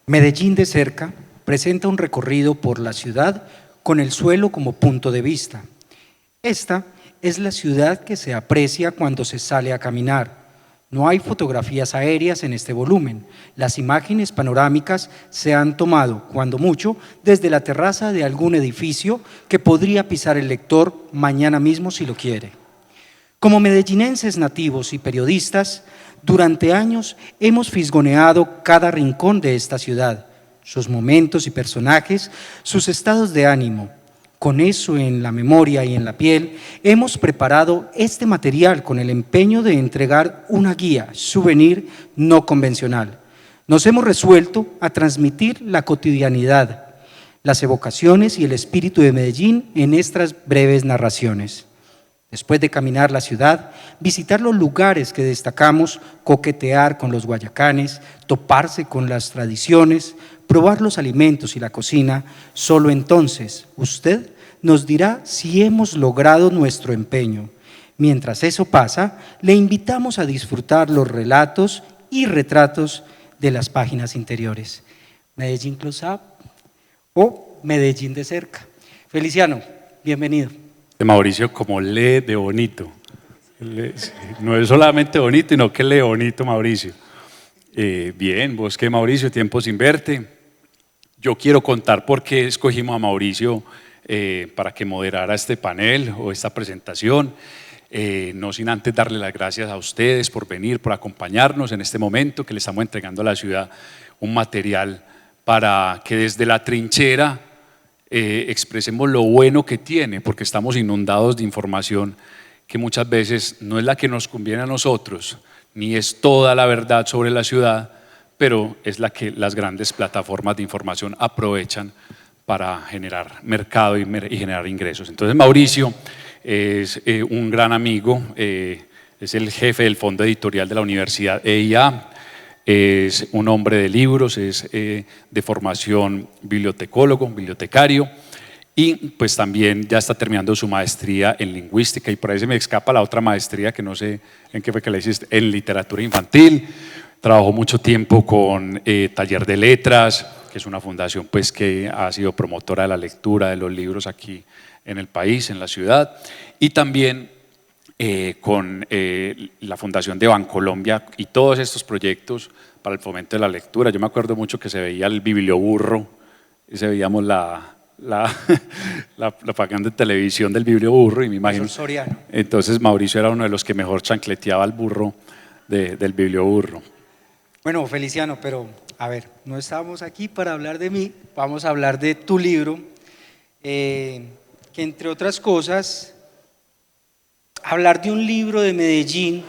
Medellín de cerca presenta un recorrido por la ciudad con el suelo como punto de vista. Esta es la ciudad que se aprecia cuando se sale a caminar. No hay fotografías aéreas en este volumen. Las imágenes panorámicas se han tomado, cuando mucho, desde la terraza de algún edificio que podría pisar el lector mañana mismo si lo quiere. Como medellinenses nativos y periodistas, durante años hemos fisgoneado cada rincón de esta ciudad, sus momentos y personajes, sus estados de ánimo. Con eso en la memoria y en la piel, hemos preparado este material con el empeño de entregar una guía, souvenir no convencional. Nos hemos resuelto a transmitir la cotidianidad, las evocaciones y el espíritu de Medellín en estas breves narraciones. Después de caminar la ciudad, visitar los lugares que destacamos, coquetear con los guayacanes, toparse con las tradiciones, probar los alimentos y la cocina, solo entonces usted nos dirá si hemos logrado nuestro empeño. Mientras eso pasa, le invitamos a disfrutar los relatos y retratos de las páginas interiores. Medellín Close Up o Medellín de cerca. Feliciano, bienvenido. Mauricio, como lee de bonito. No es solamente bonito, sino que lee bonito, Mauricio. Bien, vos que Mauricio, tiempo sin verte. Yo quiero contar por qué escogimos a Mauricio para que moderara este panel o esta presentación. No sin antes darle las gracias a ustedes por venir, por acompañarnos en este momento que le estamos entregando a la ciudad un material para que desde la trinchera expresemos lo bueno que tiene, porque estamos inundados de información que muchas veces no es la que nos conviene a nosotros, ni es toda la verdad sobre la ciudad, pero es la que las grandes plataformas de información aprovechan para generar mercado y generar ingresos. Entonces Mauricio es un gran amigo, es el jefe del fondo editorial de la Universidad EIA, es un hombre de libros, es de formación bibliotecólogo, bibliotecario, y pues también ya está terminando su maestría en lingüística, y por ahí se me escapa la otra maestría que no sé en qué fue que la hiciste, en literatura infantil. Trabajó mucho tiempo con Taller de Letras, que es una fundación pues que ha sido promotora de la lectura de los libros aquí en el país, en la ciudad, y también con la Fundación de Bancolombia y todos estos proyectos para el fomento de la lectura. Yo me acuerdo mucho que se veía el biblioburro y se veíamos la propaganda de televisión del biblioburro, y me imagino. Entonces Mauricio era uno de los que mejor chancleteaba al burro del biblioburro. Bueno, Feliciano, pero a ver, no estábamos aquí para hablar de mí, vamos a hablar de tu libro, que entre otras cosas, hablar de un libro de Medellín,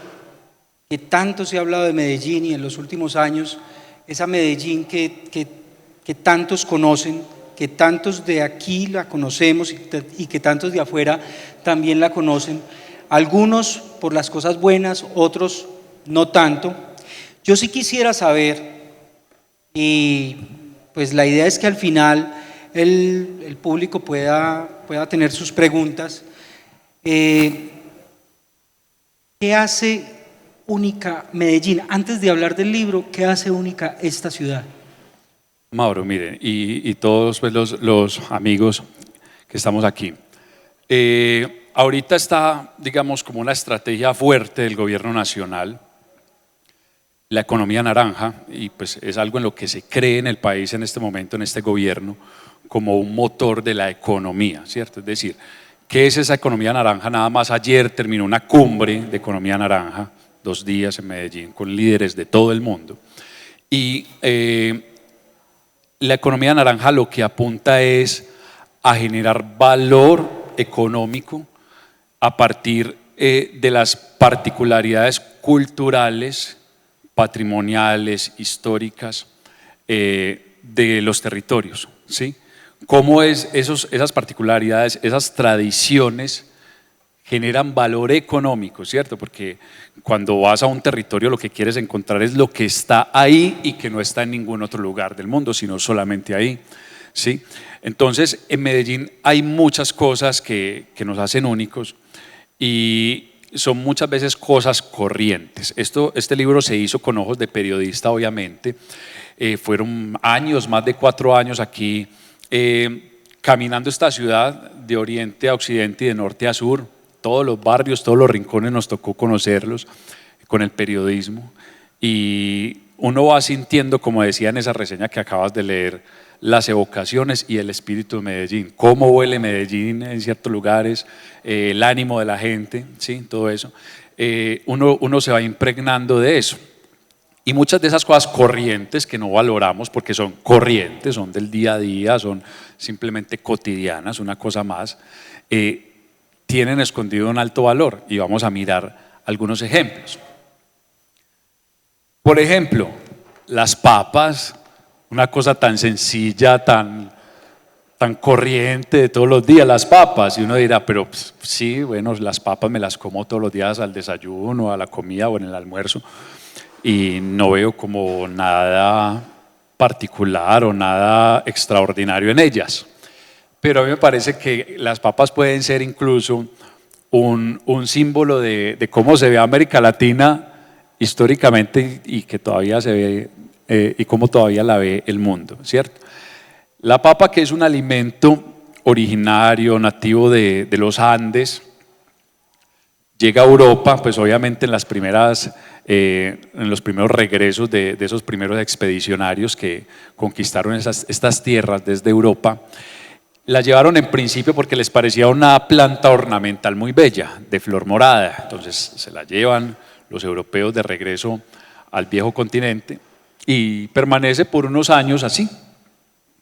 que tanto se ha hablado de Medellín y en los últimos años, esa Medellín que tantos conocen, que tantos de aquí la conocemos y que tantos de afuera también la conocen, algunos por las cosas buenas, otros no tanto. Yo sí quisiera saber, y pues la idea es que al final el público pueda tener sus preguntas, ¿qué hace única Medellín? Antes de hablar del libro, ¿qué hace única esta ciudad? Mauro, miren, y todos pues, los amigos que estamos aquí. Ahorita está, digamos, como una estrategia fuerte del gobierno nacional, la economía naranja, y pues es algo en lo que se cree en el país en este momento, en este gobierno, como un motor de la economía, ¿cierto? Es decir, ¿qué es esa economía naranja? Nada más ayer terminó una cumbre de economía naranja, 2 días en Medellín, con líderes de todo el mundo. Y la economía naranja lo que apunta es a generar valor económico a partir de las particularidades culturales, patrimoniales, históricas de los territorios, ¿sí? Cómo es esas particularidades, esas tradiciones generan valor económico, ¿cierto? Porque cuando vas a un territorio lo que quieres encontrar es lo que está ahí y que no está en ningún otro lugar del mundo, sino solamente ahí, ¿sí? Entonces, en Medellín hay muchas cosas que nos hacen únicos y son muchas veces cosas corrientes. Este libro se hizo con ojos de periodista, obviamente, Fueron años, más de 4 años aquí, caminando esta ciudad de oriente a occidente y de norte a sur. Todos los barrios, todos los rincones nos tocó conocerlos con el periodismo. Y uno va sintiendo, como decía en esa reseña que acabas de leer, las evocaciones y el espíritu de Medellín, cómo huele Medellín en ciertos lugares, el ánimo de la gente, ¿sí? Todo eso. Uno se va impregnando de eso. Y muchas de esas cosas corrientes que no valoramos porque son corrientes, son del día a día, son simplemente cotidianas, una cosa más, tienen escondido un alto valor y vamos a mirar algunos ejemplos. Por ejemplo, las papas, una cosa tan sencilla, tan corriente de todos los días, las papas, y uno dirá, pero pues, sí, bueno, las papas me las como todos los días al desayuno, a la comida o en el almuerzo, y no veo como nada particular o nada extraordinario en ellas. Pero a mí me parece que las papas pueden ser incluso un símbolo de cómo se ve América Latina históricamente y que todavía se ve y cómo todavía la ve el mundo, ¿cierto? La papa, que es un alimento originario, nativo de los Andes, llega a Europa, pues obviamente en los primeros regresos de esos primeros expedicionarios que conquistaron estas tierras desde Europa. La llevaron en principio porque les parecía una planta ornamental muy bella, de flor morada. Entonces se la llevan los europeos de regreso al viejo continente y permanece por unos años así,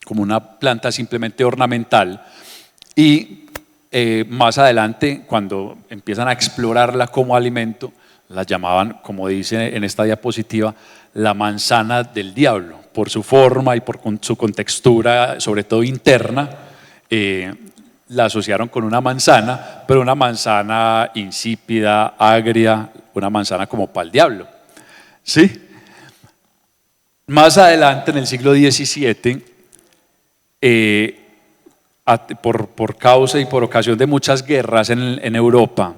como una planta simplemente ornamental. Y más adelante, cuando empiezan a explorarla como alimento, la llamaban, como dice en esta diapositiva, la manzana del diablo, por su forma y por su contextura, sobre todo interna. La asociaron con una manzana, pero una manzana insípida, agria, una manzana como para el diablo. ¿Sí? Más adelante, en el siglo XVII, por causa y por ocasión de muchas guerras en Europa,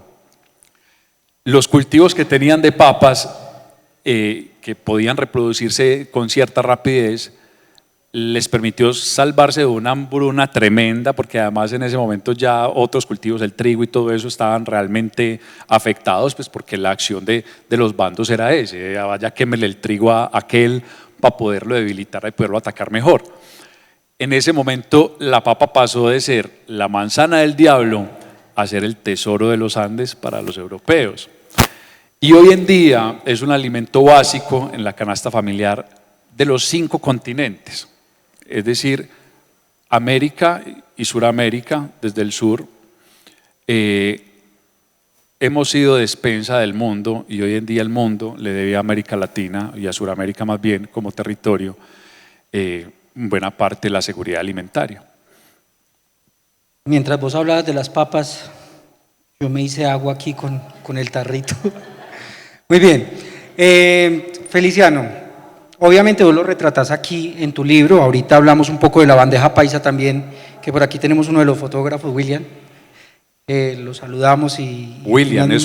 los cultivos que tenían de papas, que podían reproducirse con cierta rapidez, les permitió salvarse de una hambruna tremenda, porque además en ese momento ya otros cultivos, el trigo y todo eso, estaban realmente afectados, pues porque la acción de los bandos era ese, vaya quémele el trigo a aquel para poderlo debilitar y poderlo atacar mejor. En ese momento la papa pasó de ser la manzana del diablo a ser el tesoro de los Andes para los europeos. Y hoy en día es un alimento básico en la canasta familiar de los 5 continentes. Es decir, América y Suramérica, desde el sur, hemos sido despensa del mundo y hoy en día el mundo le debe a América Latina y a Suramérica más bien como territorio buena parte de la seguridad alimentaria. Mientras vos hablabas de las papas, yo me hice agua aquí con el tarrito. Muy bien. Feliciano, obviamente vos lo retratás aquí en tu libro. Ahorita hablamos un poco de la bandeja paisa también, que por aquí tenemos uno de los fotógrafos, William. Lo saludamos y William es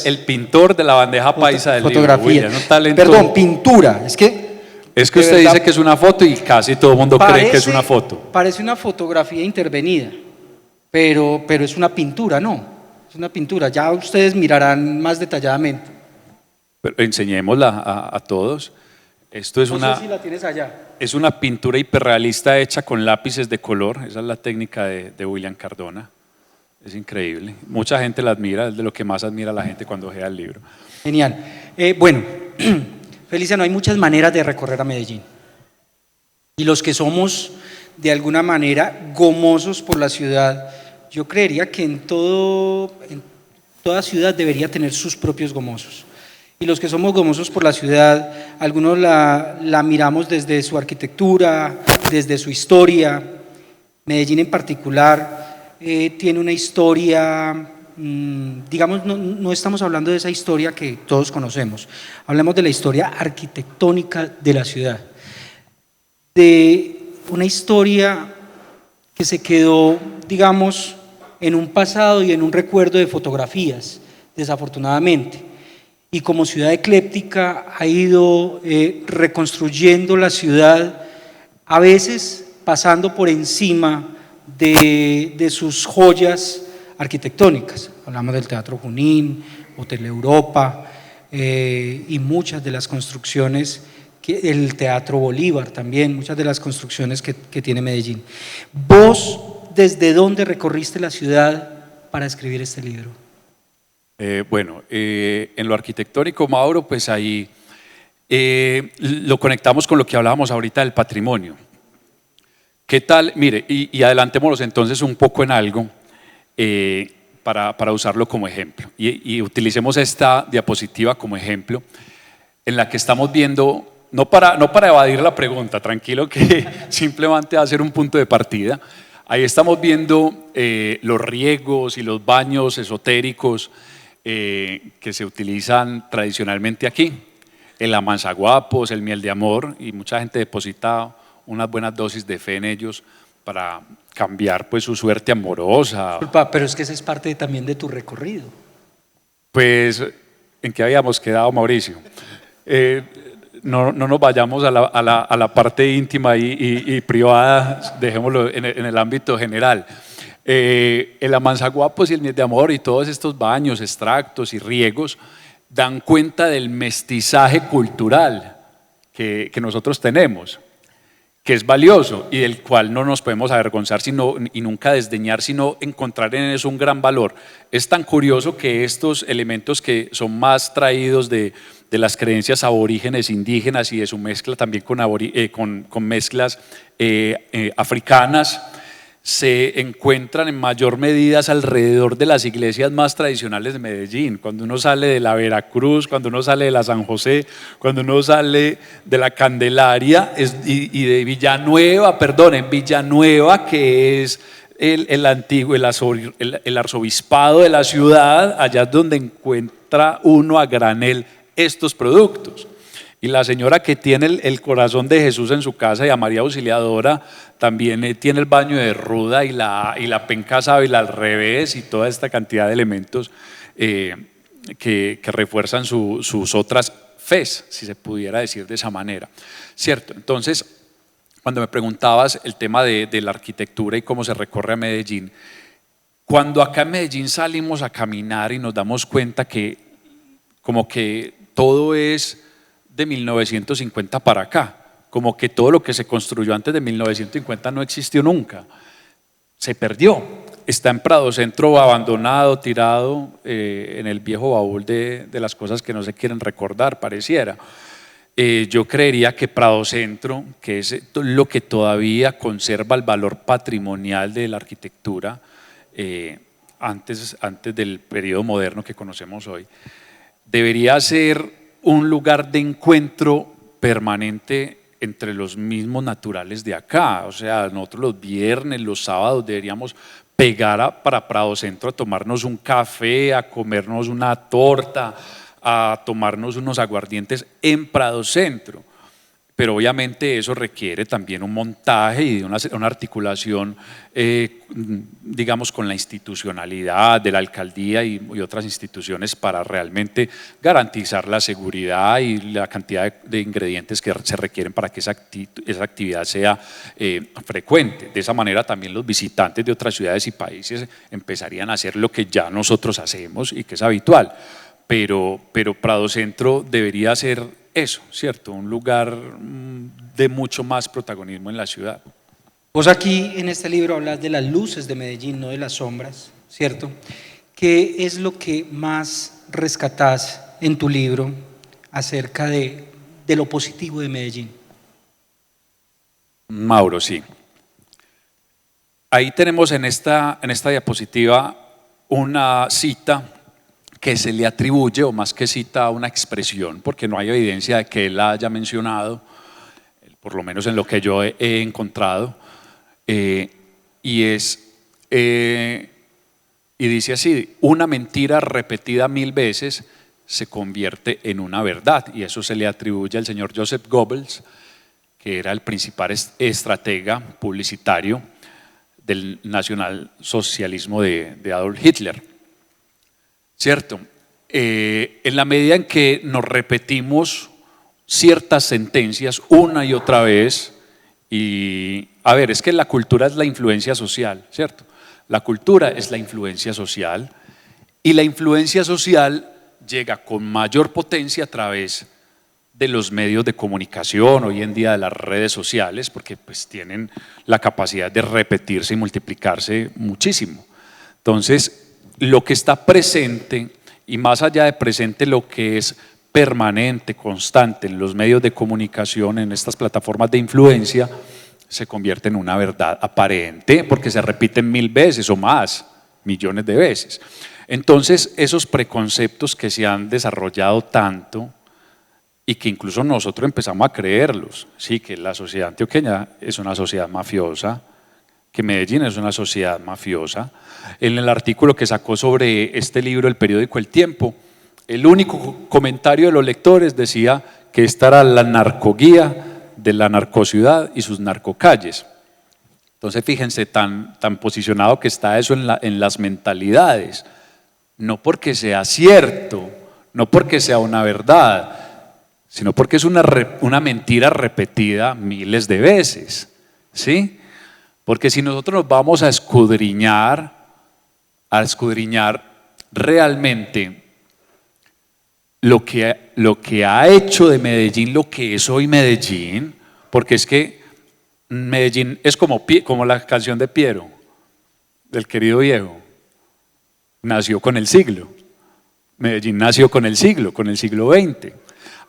el pintor de la bandeja paisa del fotografía. Libro. William, Perdón, pintura. Es que usted dice que es una foto y casi todo el mundo cree que es una foto. Parece una fotografía intervenida, pero es una pintura, ¿no? Es una pintura. Ya ustedes mirarán más detalladamente. Pero enseñémosla a todos. Esto es no sé si la tienes allá. Es una pintura hiperrealista hecha con lápices de color. Esa es la técnica de William Cardona. Es increíble. Mucha gente la admira, es de lo que más admira la gente cuando vea el libro. Genial. Bueno, Feliciano, hay muchas maneras de recorrer a Medellín. Y los que somos de alguna manera gomosos por la ciudad, yo creería que en toda ciudad debería tener sus propios gomosos. Y los que somos gomosos por la ciudad, algunos la miramos desde su arquitectura, desde su historia. Medellín en particular tiene una historia, digamos, no estamos hablando de esa historia que todos conocemos, hablamos de la historia arquitectónica de la ciudad, de una historia que se quedó, digamos, en un pasado y en un recuerdo de fotografías, desafortunadamente. y como ciudad ecléptica ha ido reconstruyendo la ciudad, a veces pasando por encima de sus joyas arquitectónicas. Hablamos del Teatro Junín, Hotel Europa y muchas de las construcciones, el Teatro Bolívar también, muchas de las construcciones que tiene Medellín. ¿Vos desde dónde recorriste la ciudad para escribir este libro? En lo arquitectónico, Mauro, pues ahí lo conectamos con lo que hablábamos ahorita del patrimonio. ¿Qué tal? Mire, y adelantémonos entonces un poco en algo para usarlo como ejemplo. Y utilicemos esta diapositiva como ejemplo en la que estamos viendo, no para evadir la pregunta, tranquilo, que simplemente va a ser un punto de partida. Ahí estamos viendo los riegos y los baños esotéricos que se utilizan tradicionalmente aquí, el amansaguapos, el miel de amor, y mucha gente deposita unas buenas dosis de fe en ellos para cambiar pues su suerte amorosa. Disculpa, pero es que esa es parte también de tu recorrido. Pues, ¿en qué habíamos quedado, Mauricio? No nos vayamos a la parte íntima y privada, dejémoslo en el ámbito general. El amansaguapos y el miel de amor y todos estos baños, extractos y riegos dan cuenta del mestizaje cultural que nosotros tenemos, que es valioso y del cual no nos podemos avergonzar y nunca desdeñar, sino encontrar en eso un gran valor. Es tan curioso que estos elementos que son más traídos de las creencias aborígenes indígenas y de su mezcla también con mezclas africanas, se encuentran en mayor medida alrededor de las iglesias más tradicionales de Medellín. Cuando uno sale de la Veracruz, cuando uno sale de la San José, cuando uno sale de la Candelaria y de Villanueva, en Villanueva, que es el antiguo, el arzobispado de la ciudad, allá es donde encuentra uno a granel estos productos. Y la señora que tiene el corazón de Jesús en su casa y a María Auxiliadora también tiene el baño de ruda y la penca sábila al revés y toda esta cantidad de elementos que refuerzan sus otras fes, si se pudiera decir de esa manera. ¿Cierto? Entonces, cuando me preguntabas el tema de la arquitectura y cómo se recorre a Medellín, cuando acá en Medellín salimos a caminar y nos damos cuenta que como que todo es de 1950 para acá, como que todo lo que se construyó antes de 1950 no existió nunca, se perdió, está en Prado Centro abandonado, tirado en el viejo baúl de las cosas que no se quieren recordar, pareciera. Yo creería que Prado Centro, que es lo que todavía conserva el valor patrimonial de la arquitectura antes del periodo moderno que conocemos hoy, debería ser un lugar de encuentro permanente entre los mismos naturales de acá. O sea, nosotros los viernes, los sábados deberíamos pegar para Prado Centro a tomarnos un café, a comernos una torta, a tomarnos unos aguardientes en Prado Centro. Pero obviamente eso requiere también un montaje y una articulación, digamos, con la institucionalidad de la alcaldía y otras instituciones para realmente garantizar la seguridad y la cantidad de ingredientes que se requieren para que esa actividad sea frecuente. De esa manera también los visitantes de otras ciudades y países empezarían a hacer lo que ya nosotros hacemos y que es habitual. Pero Prado Centro debería ser eso, ¿cierto? Un lugar de mucho más protagonismo en la ciudad. Vos aquí en este libro hablas de las luces de Medellín, no de las sombras, ¿cierto? ¿Qué es lo que más rescatás en tu libro acerca de lo positivo de Medellín? Mauro, sí. Ahí tenemos en esta diapositiva una cita que se le atribuye, o más que cita, una expresión, porque no hay evidencia de que él la haya mencionado, por lo menos en lo que yo he encontrado, y dice así: una mentira repetida 1000 veces se convierte en una verdad, y eso se le atribuye al señor Joseph Goebbels, que era el principal estratega publicitario del nacionalsocialismo de Adolf Hitler. ¿Cierto? en la medida en que nos repetimos ciertas sentencias una y otra vez, y a ver, es que la cultura es la influencia social, ¿cierto? La cultura es la influencia social, y la influencia social llega con mayor potencia a través de los medios de comunicación, hoy en día de las redes sociales, porque pues tienen la capacidad de repetirse y multiplicarse muchísimo. Entonces, lo que está presente, y más allá de presente, lo que es permanente, constante en los medios de comunicación, en estas plataformas de influencia, se convierte en una verdad aparente, porque se repiten 1000 veces o más, millones de veces. Entonces, esos preconceptos que se han desarrollado tanto, y que incluso nosotros empezamos a creerlos, sí, que la sociedad antioqueña es una sociedad mafiosa, que Medellín es una sociedad mafiosa. En el artículo que sacó sobre este libro, el periódico El Tiempo, el único comentario de los lectores decía que esta era la narcoguía de la narcociudad y sus narcocalles. Entonces fíjense tan posicionado que está eso en las mentalidades, no porque sea cierto, no porque sea una verdad, sino porque es una mentira repetida miles de veces, ¿sí? Porque si nosotros nos vamos a escudriñar realmente lo que ha hecho de Medellín lo que es hoy Medellín, porque es que Medellín es como la canción de Piero, del querido Diego, nació con el siglo. Medellín nació con el siglo XX.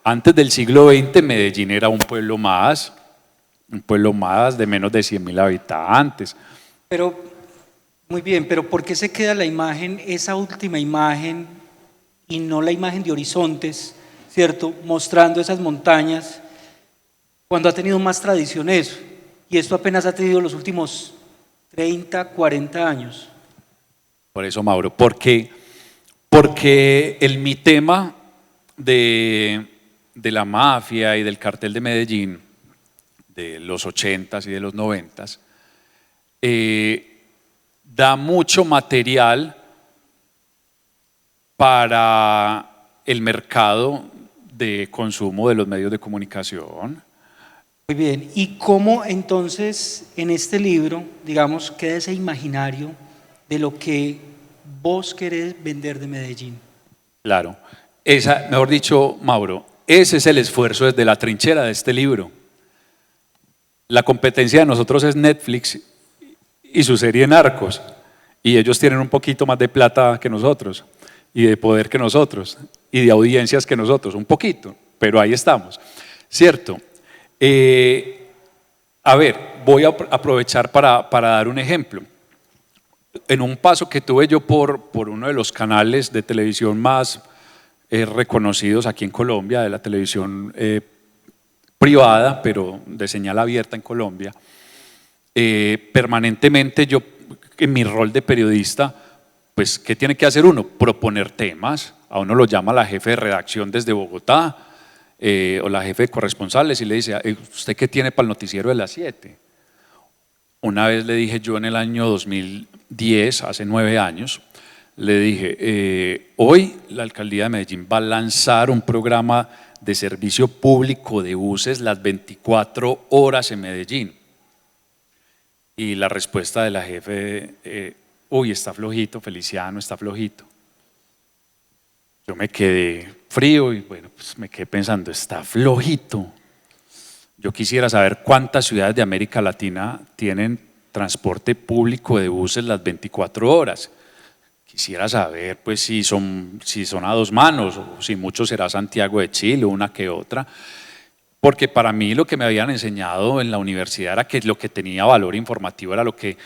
Antes del siglo XX Medellín era un pueblo más de menos de 100.000 habitantes. Pero, muy bien, pero ¿por qué se queda la imagen, esa última imagen, y no la imagen de Horizontes, ¿cierto? Mostrando esas montañas, cuando ha tenido más tradición eso, y esto apenas ha tenido los últimos 30, 40 años. Por eso, Mauro, porque mi tema de la mafia y del cartel de Medellín, de los 80s y de los 90s, da mucho material para el mercado de consumo de los medios de comunicación. Muy bien, ¿y cómo entonces en este libro, digamos, queda ese imaginario de lo que vos querés vender de Medellín? Claro, mejor dicho, Mauro, ese es el esfuerzo desde la trinchera de este libro. La competencia de nosotros es Netflix y su serie Narcos, y ellos tienen un poquito más de plata que nosotros, y de poder que nosotros, y de audiencias que nosotros, un poquito, pero ahí estamos, ¿cierto? A ver, voy a aprovechar para dar un ejemplo. En un paso que tuve yo por uno de los canales de televisión más reconocidos aquí en Colombia, de la televisión privada, pero de señal abierta en Colombia, permanentemente yo, en mi rol de periodista, pues, ¿qué tiene que hacer uno? Proponer temas. A uno lo llama la jefe de redacción desde Bogotá, o la jefe de corresponsales, y le dice, ¿usted qué tiene para el noticiero de las 7? Una vez le dije yo en el año 2010, hace 9 años, le dije, hoy la alcaldía de Medellín va a lanzar un programa de servicio público de buses las 24 horas en Medellín. Y la respuesta de la jefe, uy, está flojito, Feliciano, está flojito. Yo me quedé frío y bueno, pues me quedé pensando, está flojito. Yo quisiera saber cuántas ciudades de América Latina tienen transporte público de buses las 24 horas. Quisiera saber pues si son a 2 manos o si mucho será Santiago de Chile, una que otra. Porque para mí lo que me habían enseñado en la universidad era que lo que tenía valor informativo era lo que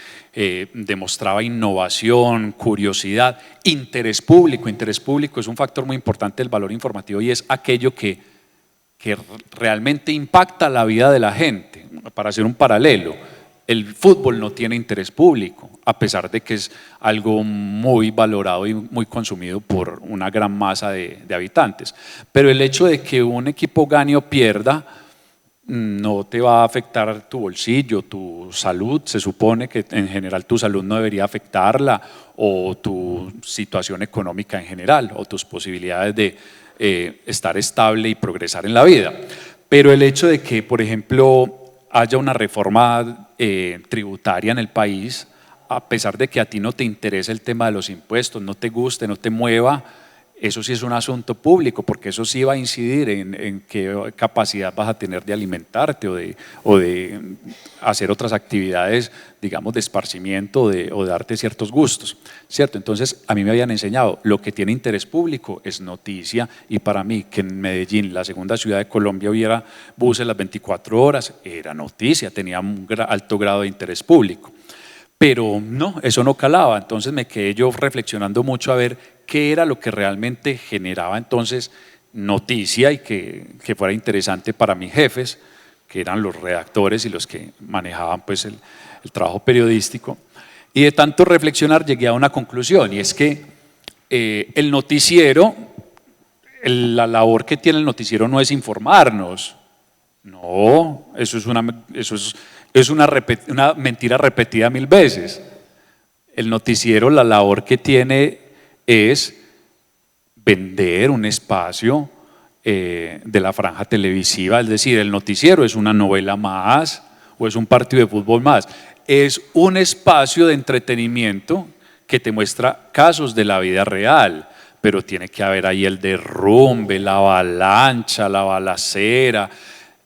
demostraba innovación, curiosidad, interés público. Interés público es un factor muy importante del valor informativo y es aquello que realmente impacta la vida de la gente. Para hacer un paralelo, el fútbol no tiene interés público, a pesar de que es algo muy valorado y muy consumido por una gran masa de habitantes. Pero el hecho de que un equipo gane o pierda no te va a afectar tu bolsillo, tu salud, se supone que en general tu salud no debería afectarla, o tu situación económica en general, o tus posibilidades de estar estable y progresar en la vida. Pero el hecho de que, por ejemplo, haya una reforma tributaria en el país, a pesar de que a ti no te interese el tema de los impuestos, no te guste, no te mueva, eso sí es un asunto público, porque eso sí va a incidir en qué capacidad vas a tener de alimentarte o de hacer otras actividades, digamos, de esparcimiento o de darte ciertos gustos, ¿cierto? Entonces, a mí me habían enseñado, lo que tiene interés público es noticia, y para mí que en Medellín, la segunda ciudad de Colombia, hubiera buses las 24 horas, era noticia, tenía un alto grado de interés público. Pero no, eso no calaba, entonces me quedé yo reflexionando mucho a ver qué era lo que realmente generaba entonces noticia y que fuera interesante para mis jefes, que eran los redactores y los que manejaban pues el trabajo periodístico. Y de tanto reflexionar llegué a una conclusión, y es que el noticiero, la labor que tiene el noticiero no es informarnos, no, eso es una mentira repetida 1000 veces. El noticiero, la labor que tiene es vender un espacio de la franja televisiva, es decir, el noticiero es una novela más o es un partido de fútbol más, es un espacio de entretenimiento que te muestra casos de la vida real, pero tiene que haber ahí el derrumbe, la avalancha, la balacera,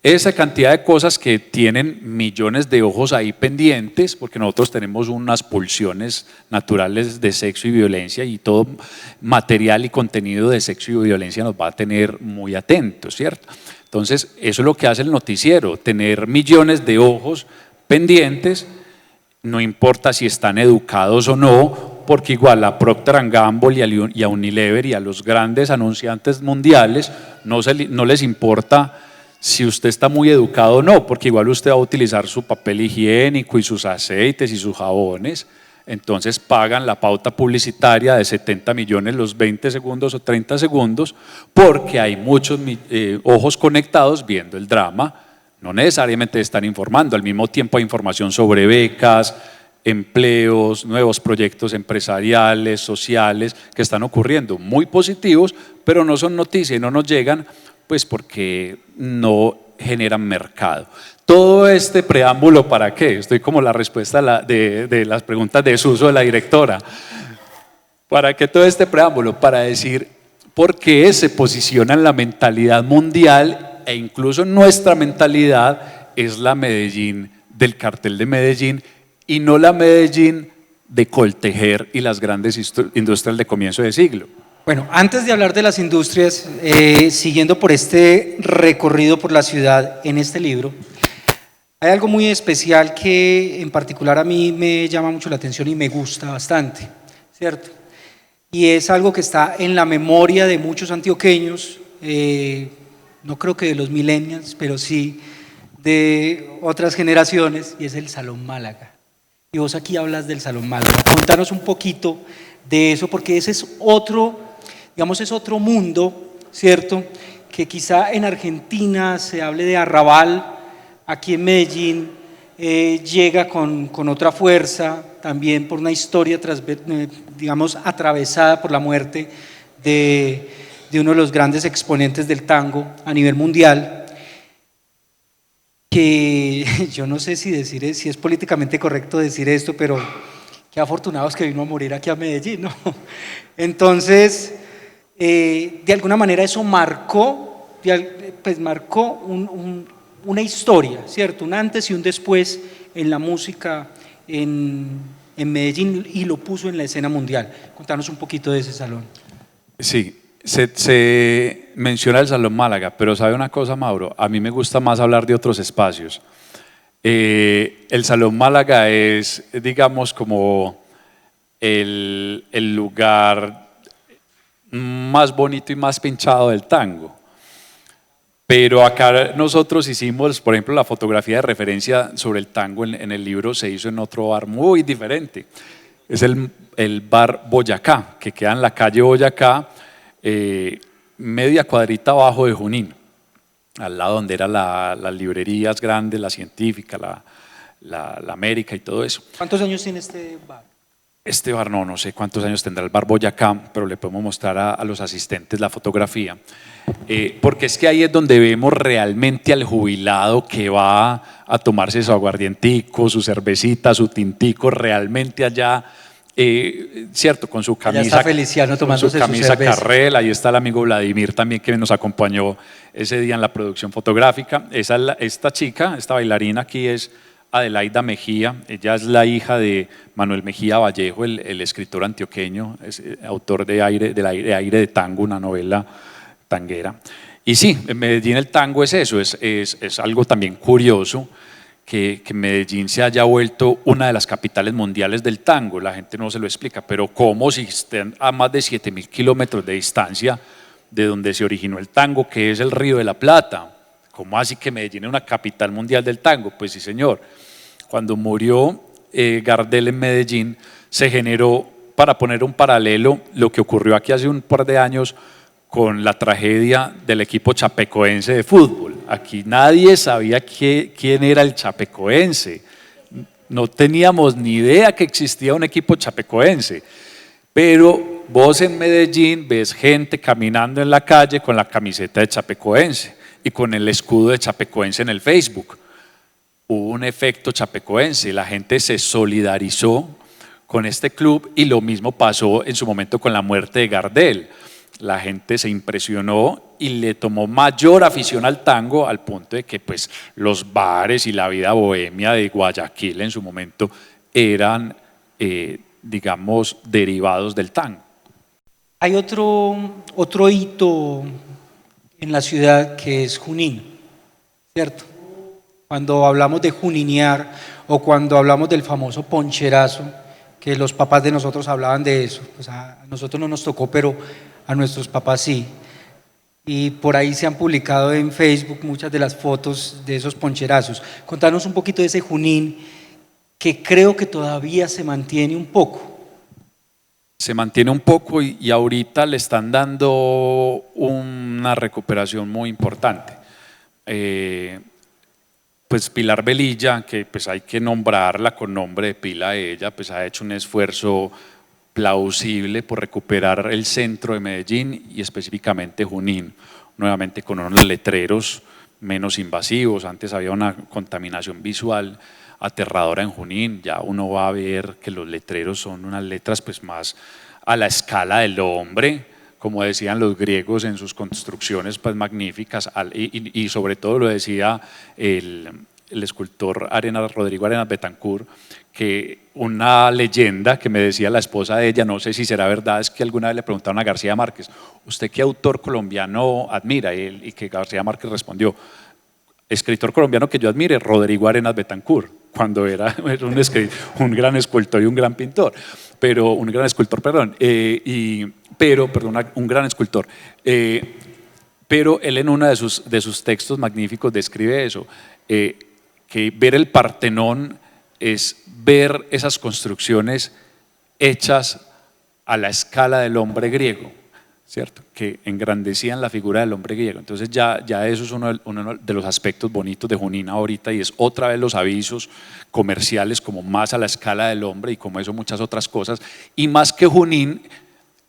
esa cantidad de cosas que tienen millones de ojos ahí pendientes, porque nosotros tenemos unas pulsiones naturales de sexo y violencia, y todo material y contenido de sexo y violencia nos va a tener muy atentos, ¿cierto? Entonces, eso es lo que hace el noticiero, tener millones de ojos pendientes, no importa si están educados o no, porque igual a Procter & Gamble y a Unilever y a los grandes anunciantes mundiales no les importa si usted está muy educado o no, porque igual usted va a utilizar su papel higiénico y sus aceites y sus jabones, entonces pagan la pauta publicitaria de 70 millones los 20 segundos o 30 segundos, porque hay muchos ojos conectados viendo el drama, no necesariamente están informando, al mismo tiempo hay información sobre becas, empleos, nuevos proyectos empresariales, sociales, que están ocurriendo, muy positivos, pero no son noticias y no nos llegan, pues porque no generan mercado. Todo este preámbulo, ¿para qué? Estoy como la respuesta de las preguntas de Suso, de la directora. ¿Para qué todo este preámbulo? Para decir por qué se posiciona en la mentalidad mundial, e incluso nuestra mentalidad es la Medellín del cartel de Medellín y no la Medellín de Coltejer y las grandes industrias de comienzo de siglo. Bueno, antes de hablar de las industrias, siguiendo por este recorrido por la ciudad en este libro, hay algo muy especial que en particular a mí me llama mucho la atención y me gusta bastante, ¿cierto? Y es algo que está en la memoria de muchos antioqueños, no creo que de los millennials, pero sí de otras generaciones, y es el Salón Málaga. Y vos aquí hablas del Salón Málaga. Contanos un poquito de eso, porque ese es otro, digamos, es otro mundo, ¿cierto? Que quizá en Argentina se hable de arrabal, aquí en Medellín llega con otra fuerza, también por una historia, digamos, atravesada por la muerte de uno de los grandes exponentes del tango a nivel mundial, que yo no sé si es políticamente correcto decir esto, pero qué afortunados que vino a morir aquí a Medellín, ¿no? Entonces, de alguna manera eso marcó una historia, ¿cierto? Un antes y un después en la música en Medellín, y lo puso en la escena mundial. Contanos un poquito de ese salón. Sí, se menciona el Salón Málaga, pero ¿sabe una cosa, Mauro? A mí me gusta más hablar de otros espacios. El Salón Málaga es, digamos, como el lugar más bonito y más pinchado del tango. Pero acá nosotros hicimos, por ejemplo, la fotografía de referencia sobre el tango en el libro se hizo en otro bar muy diferente. Es el bar Boyacá, que queda en la calle Boyacá, media cuadrita abajo de Junín. al lado donde eran las librerías grandes, la Científica, la América y todo eso. ¿Cuántos años tiene este bar? Este bar no sé cuántos años tendrá el bar Boyacá, pero le podemos mostrar a los asistentes la fotografía, porque es que ahí es donde vemos realmente al jubilado que va a tomarse su aguardientico, su cervecita, su tintico, realmente allá, cierto, con su camisa, Allá está Feliciano tomándose su camisa cerveza. Carrel, ahí está el amigo Vladimir también que nos acompañó ese día en la producción fotográfica. Esta chica, esta bailarina aquí es Adelaida Mejía, ella es la hija de Manuel Mejía Vallejo, el escritor antioqueño, es autor de Aire de Tango, una novela tanguera. Y sí, en Medellín el tango es eso, es algo también curioso que Medellín se haya vuelto una de las capitales mundiales del tango, la gente no se lo explica, pero cómo si estén a más de 7.000 kilómetros de distancia de donde se originó el tango, que es el Río de la Plata. ¿Cómo así que Medellín es una capital mundial del tango? Pues sí, señor. Cuando murió Gardel en Medellín, se generó, para poner un paralelo, lo que ocurrió aquí hace un par de años con la tragedia del equipo chapecoense de fútbol. Aquí nadie sabía quién era el chapecoense. No teníamos ni idea que existía un equipo chapecoense. Pero vos en Medellín ves gente caminando en la calle con la camiseta de chapecoense y con el escudo de chapecoense en el Facebook. Hubo un efecto chapecoense, la gente se solidarizó con este club y lo mismo pasó en su momento con la muerte de Gardel. La gente se impresionó y le tomó mayor afición al tango al punto de que pues, los bares y la vida bohemia de Guayaquil en su momento eran, digamos, derivados del tango. Hay otro hito en la ciudad que es Junín, ¿cierto? Cuando hablamos de juninear o cuando hablamos del famoso poncherazo, que los papás de nosotros hablaban de eso, pues a nosotros no nos tocó, pero a nuestros papás sí. Y por ahí se han publicado en Facebook muchas de las fotos de esos poncherazos. Contanos un poquito de ese Junín que creo que todavía se mantiene un poco. Se mantiene un poco y ahorita le están dando una recuperación muy importante. Pues Pilar Velilla, que pues hay que nombrarla con nombre de pila a ella, pues ha hecho un esfuerzo plausible por recuperar el centro de Medellín y específicamente Junín, nuevamente con unos letreros menos invasivos. Antes había una contaminación visual aterradora en Junín, ya uno va a ver que los letreros son unas letras pues más a la escala del hombre, como decían los griegos en sus construcciones pues magníficas, y sobre todo lo decía el escultor Rodrigo Arenas Betancourt, que una leyenda que me decía la esposa de ella, no sé si será verdad, es que alguna vez le preguntaron a García Márquez, ¿usted qué autor colombiano admira? Y que García Márquez respondió, escritor colombiano que yo admire, Rodrigo Arenas Betancourt, cuando era un gran escultor y un gran pintor, pero un gran escultor, perdón, un gran escultor. Pero él en uno de sus textos magníficos describe eso, que ver el Partenón es ver esas construcciones hechas a la escala del hombre griego, ¿cierto? Que engrandecían la figura del hombre griego. Entonces ya eso es uno de los aspectos bonitos de Junín ahorita, y es otra vez los avisos comerciales como más a la escala del hombre y como eso muchas otras cosas. Y más que Junín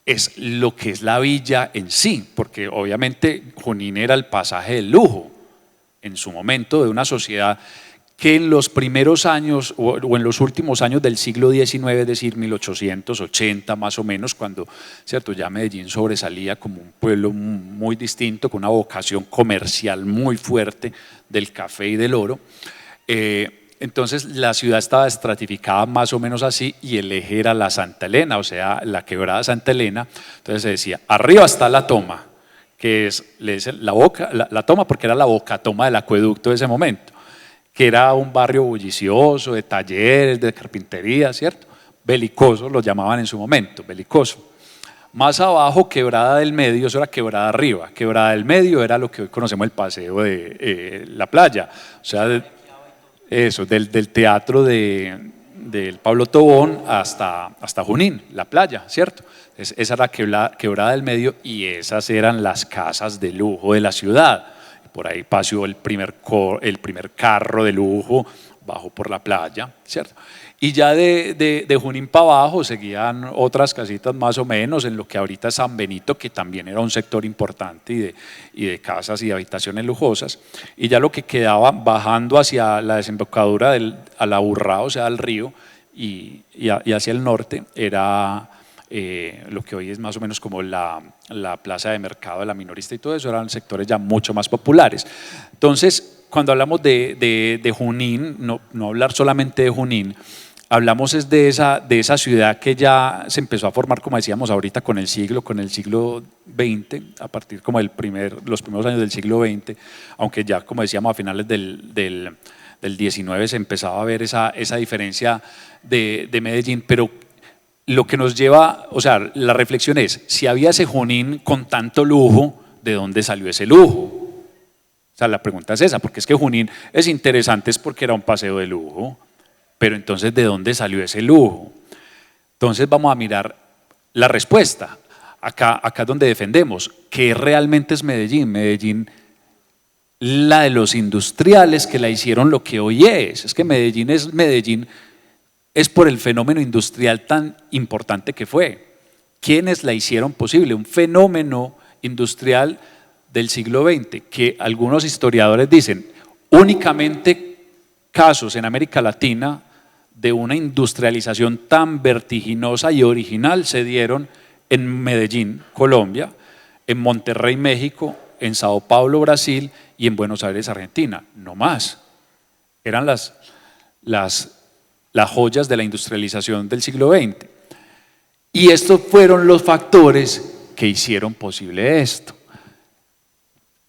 es lo que es la villa en sí, porque obviamente Junín era el pasaje del lujo en su momento de una sociedad que en los primeros años o en los últimos años del siglo XIX, es decir, 1880 más o menos, cuando ¿cierto? Ya Medellín sobresalía como un pueblo muy distinto, con una vocación comercial muy fuerte del café y del oro, entonces la ciudad estaba estratificada más o menos así y el eje era la Santa Elena, o sea, la quebrada Santa Elena. Entonces se decía, arriba está la toma, que le dicen la toma porque era la boca toma del acueducto de ese momento, que era un barrio bullicioso, de talleres, de carpintería, ¿cierto? Belicoso, lo llamaban en su momento, belicoso. Más abajo, Quebrada del Medio, eso era Quebrada Arriba. Quebrada del Medio era lo que hoy conocemos el paseo de la playa, o sea, eso, del teatro del Pablo Tobón hasta Junín, la playa, ¿cierto? Esa era Quebrada del Medio y esas eran las casas de lujo de la ciudad. por ahí pasó el primer carro de lujo, bajo por la playa, ¿cierto? Y ya de Junín para abajo seguían otras casitas más o menos en lo que ahorita es San Benito, que también era un sector importante y de casas y de habitaciones lujosas. Y ya lo que quedaba bajando hacia la desembocadura a la Urrá, o sea, al río, y hacia el norte era lo que hoy es más o menos como la plaza de mercado de la minorista y todo eso, eran sectores ya mucho más populares. Entonces, cuando hablamos de Junín, no hablar solamente de Junín, hablamos es de esa ciudad que ya se empezó a formar, como decíamos ahorita, con el siglo XX, a partir como los primeros años del siglo XX, aunque ya, como decíamos, a finales del XIX se empezaba a ver esa diferencia de Medellín, pero lo que nos lleva, o sea, la reflexión es, si había ese Junín con tanto lujo, ¿de dónde salió ese lujo? O sea, la pregunta es esa, porque es que Junín es interesante, es porque era un paseo de lujo, pero entonces, ¿de dónde salió ese lujo? Entonces vamos a mirar la respuesta. Acá es donde defendemos. ¿Qué realmente es Medellín? Medellín, la de los industriales que la hicieron lo que hoy es. Es que Medellín es por el fenómeno industrial tan importante que fue. ¿Quiénes la hicieron posible? Un fenómeno industrial del siglo XX, que algunos historiadores dicen, únicamente casos en América Latina de una industrialización tan vertiginosa y original se dieron en Medellín, Colombia, en Monterrey, México, en Sao Paulo, Brasil y en Buenos Aires, Argentina, no más. Eran las joyas de la industrialización del siglo XX. Y estos fueron los factores que hicieron posible esto.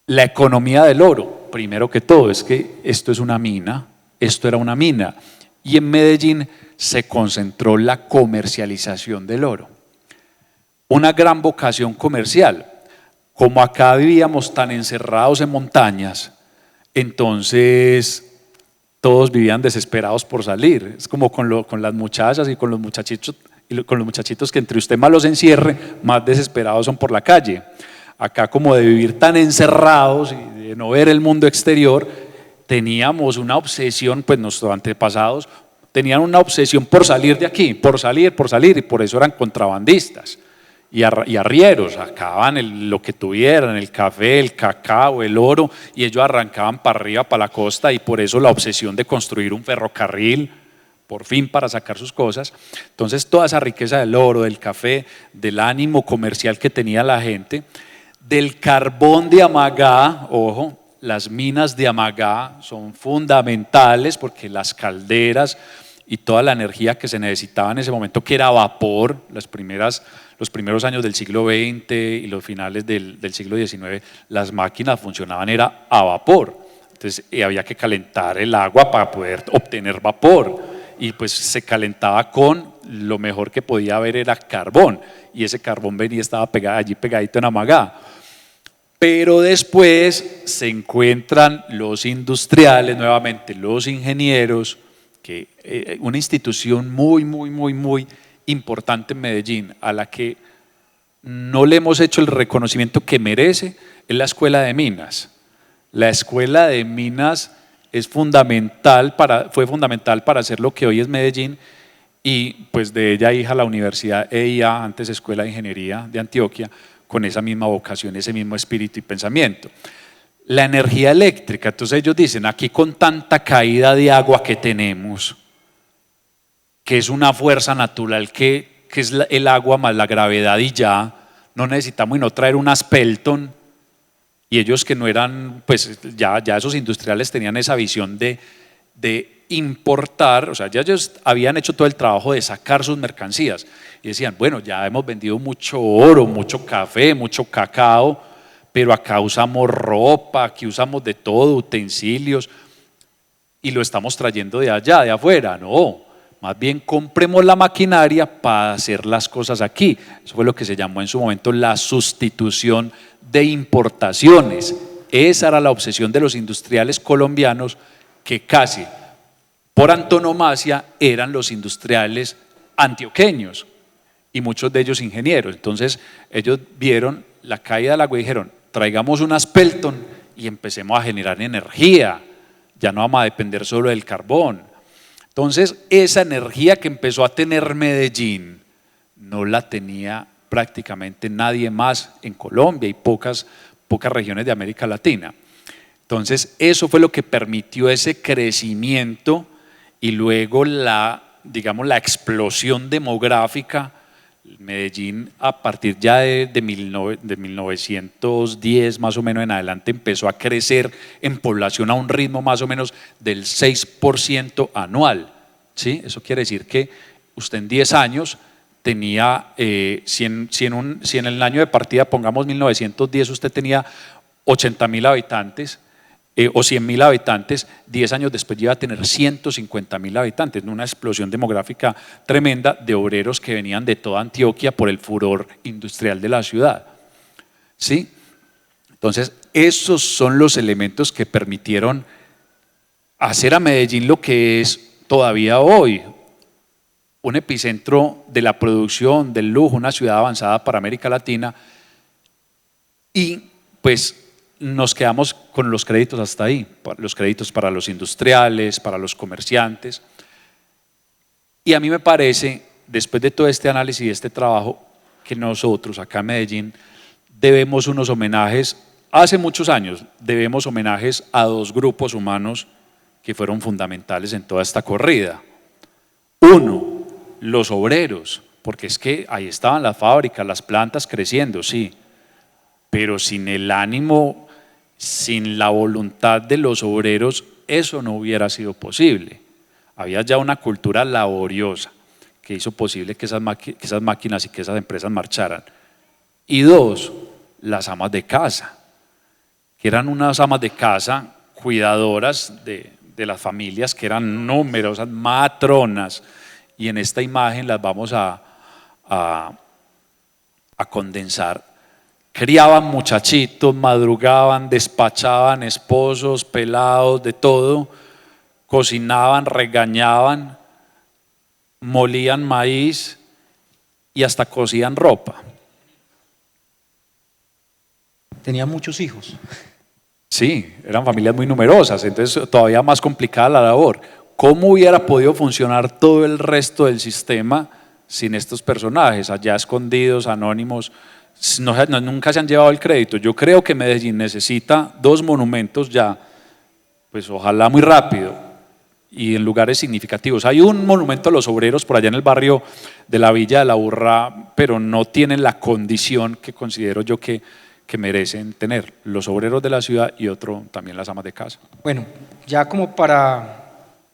La economía del oro, primero que todo, es que esto es una mina, esto era una mina. Y en Medellín se concentró la comercialización del oro. Una gran vocación comercial. Como acá vivíamos tan encerrados en montañas, entonces todos vivían desesperados por salir. Es como con las muchachas y con los muchachitos que entre usted más los encierre, más desesperados son por la calle. Acá, como de vivir tan encerrados y de no ver el mundo exterior, teníamos una obsesión, pues nuestros antepasados tenían una obsesión por salir de aquí, por salir, y por eso eran contrabandistas y arrieros, sacaban lo que tuvieran, el café, el cacao, el oro, y ellos arrancaban para arriba, para la costa, y por eso la obsesión de construir un ferrocarril, por fin, para sacar sus cosas. Entonces toda esa riqueza del oro, del café, del ánimo comercial que tenía la gente, del carbón de Amagá, ojo, las minas de Amagá son fundamentales porque las calderas y toda la energía que se necesitaba en ese momento, que era vapor, los primeros años del siglo XX y los finales del siglo XIX, las máquinas funcionaban era a vapor. Entonces había que calentar el agua para poder obtener vapor, y pues se calentaba con lo mejor que podía haber, era carbón, y ese carbón estaba allí pegadito en Amagá. Pero después se encuentran los industriales, nuevamente los ingenieros, que una institución muy importante en Medellín, a la que no le hemos hecho el reconocimiento que merece, es la Escuela de Minas. La Escuela de Minas fue fundamental para hacer lo que hoy es Medellín, y pues de ella hija la Universidad EIA, antes Escuela de Ingeniería de Antioquia, con esa misma vocación, ese mismo espíritu y pensamiento. La energía eléctrica, entonces ellos dicen, aquí con tanta caída de agua que tenemos, que es una fuerza natural que es el agua más la gravedad, y ya no necesitamos no traer un Aspelton. Y ellos, que no eran, pues ya esos industriales tenían esa visión de importar, o sea, ya ellos habían hecho todo el trabajo de sacar sus mercancías y decían, bueno, ya hemos vendido mucho oro, mucho café, mucho cacao, pero acá usamos ropa, aquí usamos de todo, utensilios, y lo estamos trayendo de allá, de afuera. No, más bien compremos la maquinaria para hacer las cosas aquí. Eso fue lo que se llamó en su momento la sustitución de importaciones. Esa era la obsesión de los industriales colombianos, que casi por antonomasia eran los industriales antioqueños, y muchos de ellos ingenieros. Entonces ellos vieron la caída del agua y dijeron, traigamos un Aspelton y empecemos a generar energía, ya no vamos a depender solo del carbón. Entonces, esa energía que empezó a tener Medellín no la tenía prácticamente nadie más en Colombia y pocas regiones de América Latina. Entonces, eso fue lo que permitió ese crecimiento y luego digamos, la explosión demográfica. Medellín, a partir ya de 1910 más o menos en adelante, empezó a crecer en población a un ritmo más o menos del 6% anual. ¿Sí? Eso quiere decir que usted en 10 años tenía, si en el año de partida, pongamos 1910, usted tenía 80.000 habitantes, o 100.000 habitantes, 10 años después iba a tener 150.000 habitantes, una explosión demográfica tremenda de obreros que venían de toda Antioquia por el furor industrial de la ciudad. ¿Sí? Entonces, esos son los elementos que permitieron hacer a Medellín lo que es todavía hoy, un epicentro de la producción, del lujo, una ciudad avanzada para América Latina, y pues nos quedamos con los créditos hasta ahí, los créditos para los industriales, para los comerciantes. Y a mí me parece, después de todo este análisis y este trabajo, que nosotros acá en Medellín debemos unos homenajes, hace muchos años debemos homenajes a dos grupos humanos que fueron fundamentales en toda esta corrida. Uno, los obreros, porque es que ahí estaban las fábricas, las plantas creciendo, sí, pero sin el ánimo, sin la voluntad de los obreros, eso no hubiera sido posible. Había ya una cultura laboriosa que hizo posible que esas máquinas y que esas empresas marcharan. Y dos, las amas de casa, que eran unas amas de casa cuidadoras de las familias, que eran numerosas, matronas, y en esta imagen las vamos a condensar. Criaban muchachitos, madrugaban, despachaban esposos, pelados, de todo, cocinaban, regañaban, molían maíz y hasta cosían ropa. Tenía muchos hijos. Sí, eran familias muy numerosas, entonces todavía más complicada la labor. ¿Cómo hubiera podido funcionar todo el resto del sistema sin estos personajes, allá escondidos, anónimos? Nunca se han llevado el crédito. Yo creo que Medellín necesita dos monumentos ya, pues ojalá muy rápido y en lugares significativos. Hay un monumento a los obreros por allá en el barrio de la Villa de la Urra, pero no tienen la condición que considero yo que merecen tener los obreros de la ciudad, y otro también las amas de casa. Bueno, ya como para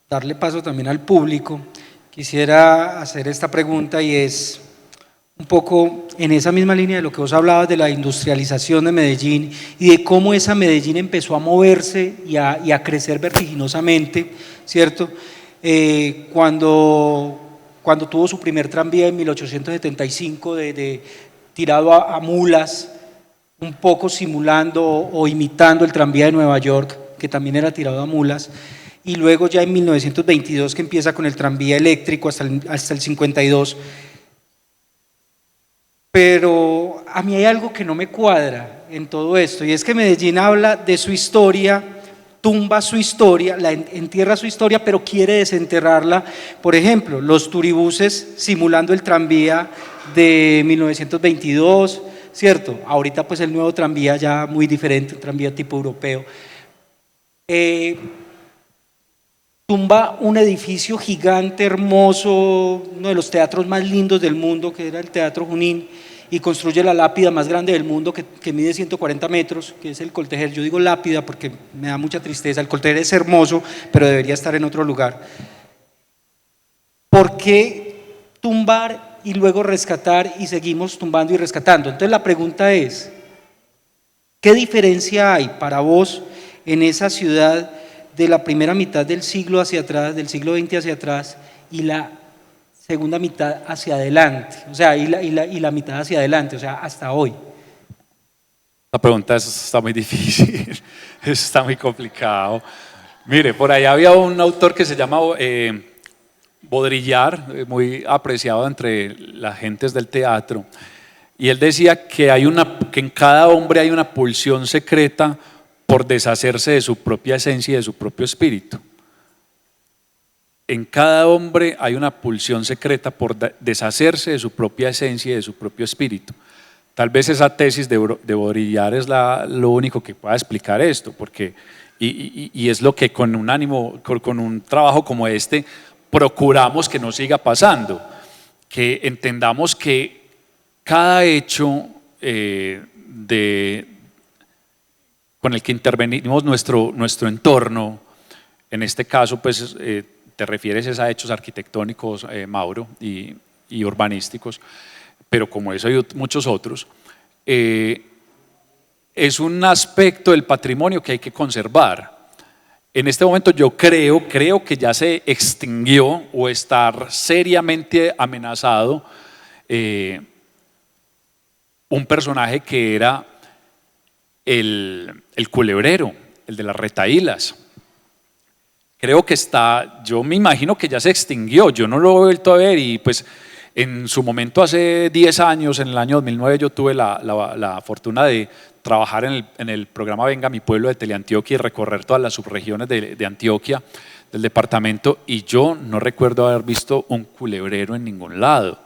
darle paso también al público, quisiera hacer esta pregunta, y es un poco en esa misma línea de lo que vos hablabas de la industrialización de Medellín y de cómo esa Medellín empezó a moverse y a crecer vertiginosamente, ¿cierto? Cuando tuvo su primer tranvía en 1875 tirado a mulas, un poco simulando o imitando el tranvía de Nueva York, que también era tirado a mulas, y luego ya en 1922 que empieza con el tranvía eléctrico hasta el 52. Pero a mí hay algo que no me cuadra en todo esto, y es que Medellín habla de su historia, tumba su historia, entierra su historia, pero quiere desenterrarla. Por ejemplo, los turibuses simulando el tranvía de 1922, ¿cierto? Ahorita pues el nuevo tranvía ya muy diferente, un tranvía tipo europeo. Tumba un edificio gigante, hermoso, uno de los teatros más lindos del mundo, que era el Teatro Junín, y construye la lápida más grande del mundo, que mide 140 metros, que es el Coltejer. Yo digo lápida porque me da mucha tristeza, el Coltejer es hermoso, pero debería estar en otro lugar. ¿Por qué tumbar y luego rescatar, y seguimos tumbando y rescatando? Entonces la pregunta es, ¿qué diferencia hay para vos en esa ciudad de la primera mitad del siglo hacia atrás, del siglo XX hacia atrás, y la segunda mitad hacia adelante, o sea, y la mitad hacia adelante, o sea, hasta hoy? La pregunta está muy difícil, eso está muy complicado. Mire, por ahí había un autor que se llama Baudrillard, muy apreciado entre las gentes del teatro, y él decía que en cada hombre hay una pulsión secreta por deshacerse de su propia esencia y de su propio espíritu. En cada hombre hay una pulsión secreta por deshacerse de su propia esencia y de su propio espíritu. Tal vez esa tesis de Baudrillard es lo único que pueda explicar esto, porque, y es lo que con un ánimo, con un trabajo como este, procuramos que no siga pasando, que entendamos que cada hecho con el que intervenimos nuestro entorno, en este caso pues te refieres a hechos arquitectónicos, Mauro, y urbanísticos, pero como eso hay muchos otros, es un aspecto del patrimonio que hay que conservar. En este momento yo creo que ya se extinguió o está seriamente amenazado un personaje que era el culebrero, el de las retahílas. Creo que yo me imagino que ya se extinguió, yo no lo he vuelto a ver y pues en su momento hace 10 años, en el año 2009 yo tuve la fortuna de trabajar en el programa Venga a mi pueblo de Teleantioquia y recorrer todas las subregiones de Antioquia, del departamento, y yo no recuerdo haber visto un culebrero en ningún lado.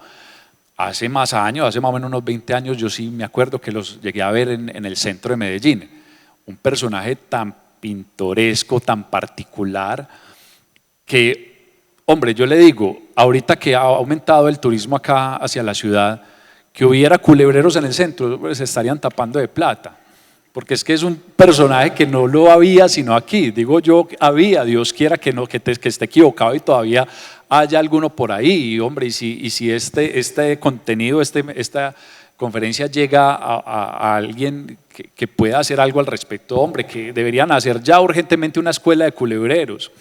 Hace más años, hace más o menos unos 20 años, yo sí me acuerdo que los llegué a ver en el centro de Medellín. Un personaje tan pintoresco, tan particular, que, hombre, yo le digo, ahorita que ha aumentado el turismo acá hacia la ciudad, que hubiera culebreros en el centro, pues se estarían tapando de plata, porque es que es un personaje que no lo había sino aquí, digo yo, había, Dios quiera que esté equivocado y todavía haya alguno por ahí, y hombre, y si este contenido, esta conferencia llega a alguien que pueda hacer algo al respecto, hombre, que deberían hacer ya urgentemente una escuela de culebreros.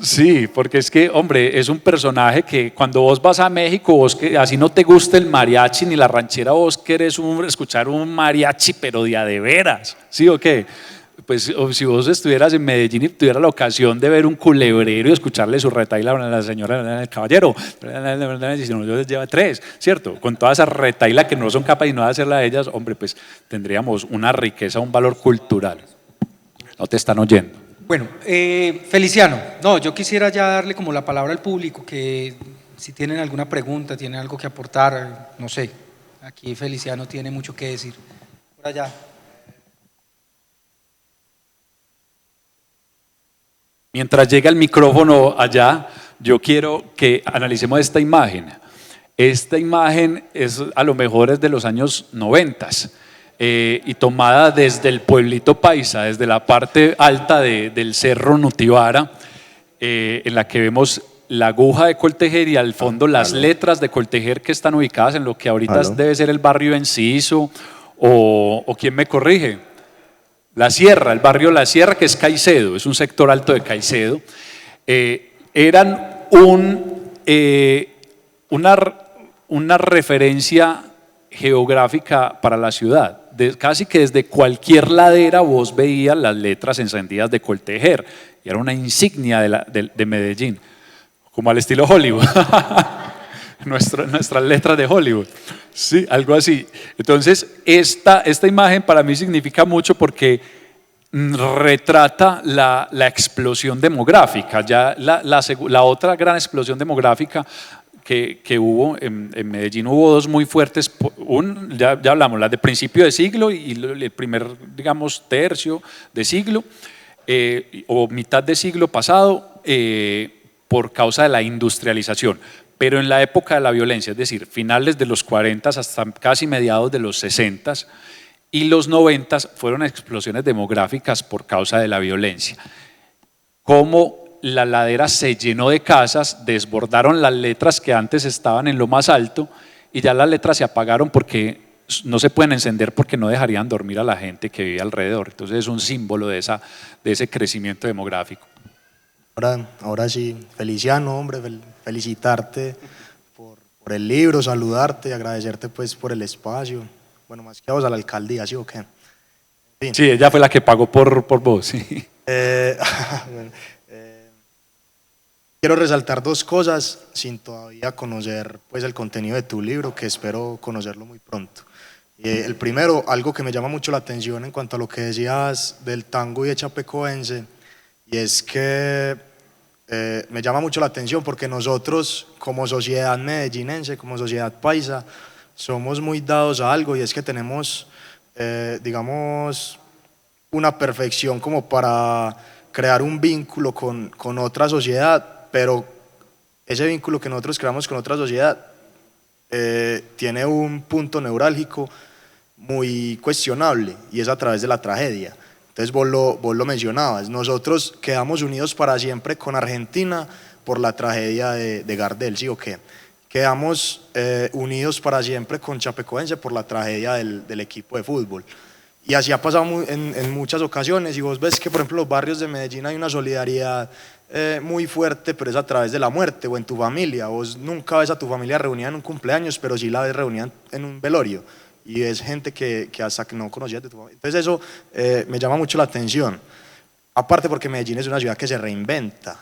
Sí, porque es que, hombre, es un personaje que cuando vos vas a México, vos que así no te gusta el mariachi ni la ranchera, vos querés escuchar un mariachi, pero de veras, ¿sí o qué? Pues si vos estuvieras en Medellín y tuvieras la ocasión de ver un culebrero y escucharle su retahíla a la señora, el caballero, si no, yo les lleva 3, ¿cierto? Con toda esa retahíla que no son capaces de hacerla a ellas, hombre, pues tendríamos una riqueza, un valor cultural. No te están oyendo. Bueno, Feliciano, no, yo quisiera ya darle como la palabra al público, que si tienen alguna pregunta, tienen algo que aportar, no sé, aquí Feliciano tiene mucho que decir. Por allá. Mientras llega el micrófono allá, yo quiero que analicemos esta imagen. Esta imagen a lo mejor es de los años 90 y tomada desde el pueblito paisa, desde la parte alta del cerro Nutibara, en la que vemos la aguja de Coltejer y al fondo las letras de Coltejer que están ubicadas en lo que ahorita debe ser el barrio Enciso o ¿quién me corrige? La Sierra, el barrio La Sierra, que es Caicedo, es un sector alto de Caicedo. Eran una referencia geográfica para la ciudad. Casi que desde cualquier ladera vos veías las letras encendidas de Coltejer. Y era una insignia de Medellín, como al estilo Hollywood. Nuestras letras de Hollywood, sí, algo así. Entonces, esta imagen para mí significa mucho porque retrata la explosión demográfica. Ya la otra gran explosión demográfica que hubo en Medellín, hubo dos muy fuertes, ya hablamos, las de principio de siglo y el primer, digamos, tercio de siglo o mitad de siglo pasado por causa de la industrialización. Pero en la época de la violencia, es decir, finales de los 40 hasta casi mediados de los 60 y los 90 fueron explosiones demográficas por causa de la violencia. Como la ladera se llenó de casas, desbordaron las letras que antes estaban en lo más alto y ya las letras se apagaron porque no se pueden encender porque no dejarían dormir a la gente que vive alrededor. Entonces es un símbolo de ese crecimiento demográfico. Ahora sí, Feliciano, hombre, felicitarte por el libro, saludarte y agradecerte pues por el espacio. Bueno, más que a vos, a la alcaldía, ¿sí o qué? Sí, ella fue la que pagó por vos, sí. Bueno, quiero resaltar dos cosas sin todavía conocer pues el contenido de tu libro, que espero conocerlo muy pronto. El primero, algo que me llama mucho la atención en cuanto a lo que decías del tango y de Chapecoense, y es que me llama mucho la atención porque nosotros como sociedad medellinense, como sociedad paisa, somos muy dados a algo, y es que tenemos, digamos, una perfección como para crear un vínculo con otra sociedad, pero ese vínculo que nosotros creamos con otra sociedad tiene un punto neurálgico muy cuestionable, y es a través de la tragedia. Entonces vos lo mencionabas, nosotros quedamos unidos para siempre con Argentina por la tragedia de Gardel, ¿sí o qué? Quedamos unidos para siempre con Chapecoense por la tragedia del equipo de fútbol. Y así ha pasado en muchas ocasiones, y vos ves que por ejemplo en los barrios de Medellín hay una solidaridad muy fuerte, pero es a través de la muerte, o en tu familia. Vos nunca ves a tu familia reunida en un cumpleaños, pero sí la ves reunida en un velorio, y es gente que hasta que no conocías de tu familia. Entonces eso me llama mucho la atención, aparte porque Medellín es una ciudad que se reinventa,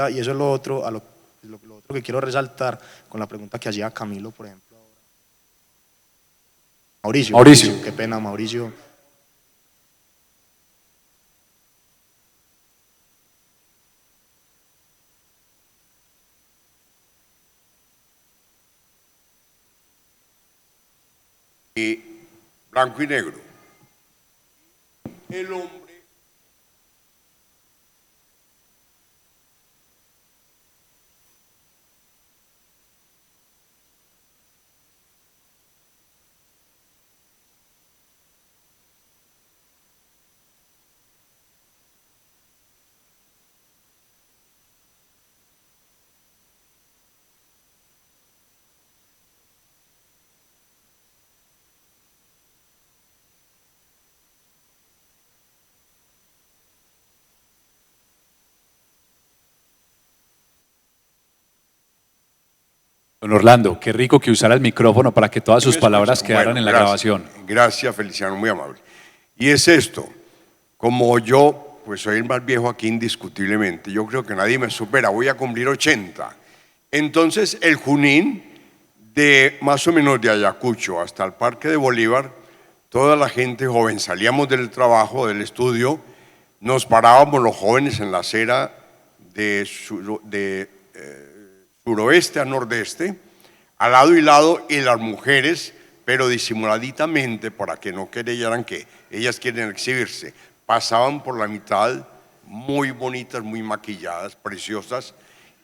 y eso es lo otro, lo otro que quiero resaltar con la pregunta que hacía Camilo, por ejemplo. Mauricio, qué pena, Mauricio. Blanco y negro. El hombre Don Orlando, qué rico que usara el micrófono para que todas sus palabras quedaran en la grabación. Gracias, Feliciano, muy amable. Y es esto, como yo, pues soy el más viejo aquí indiscutiblemente, yo creo que nadie me supera, voy a cumplir 80. Entonces el Junín, de más o menos de Ayacucho hasta el Parque de Bolívar, toda la gente joven, salíamos del trabajo, del estudio, nos parábamos los jóvenes en la acera de suroeste a nordeste, al lado y lado, y las mujeres, pero disimuladitamente, para que no creyeran que ellas quieren exhibirse, pasaban por la mitad, muy bonitas, muy maquilladas, preciosas,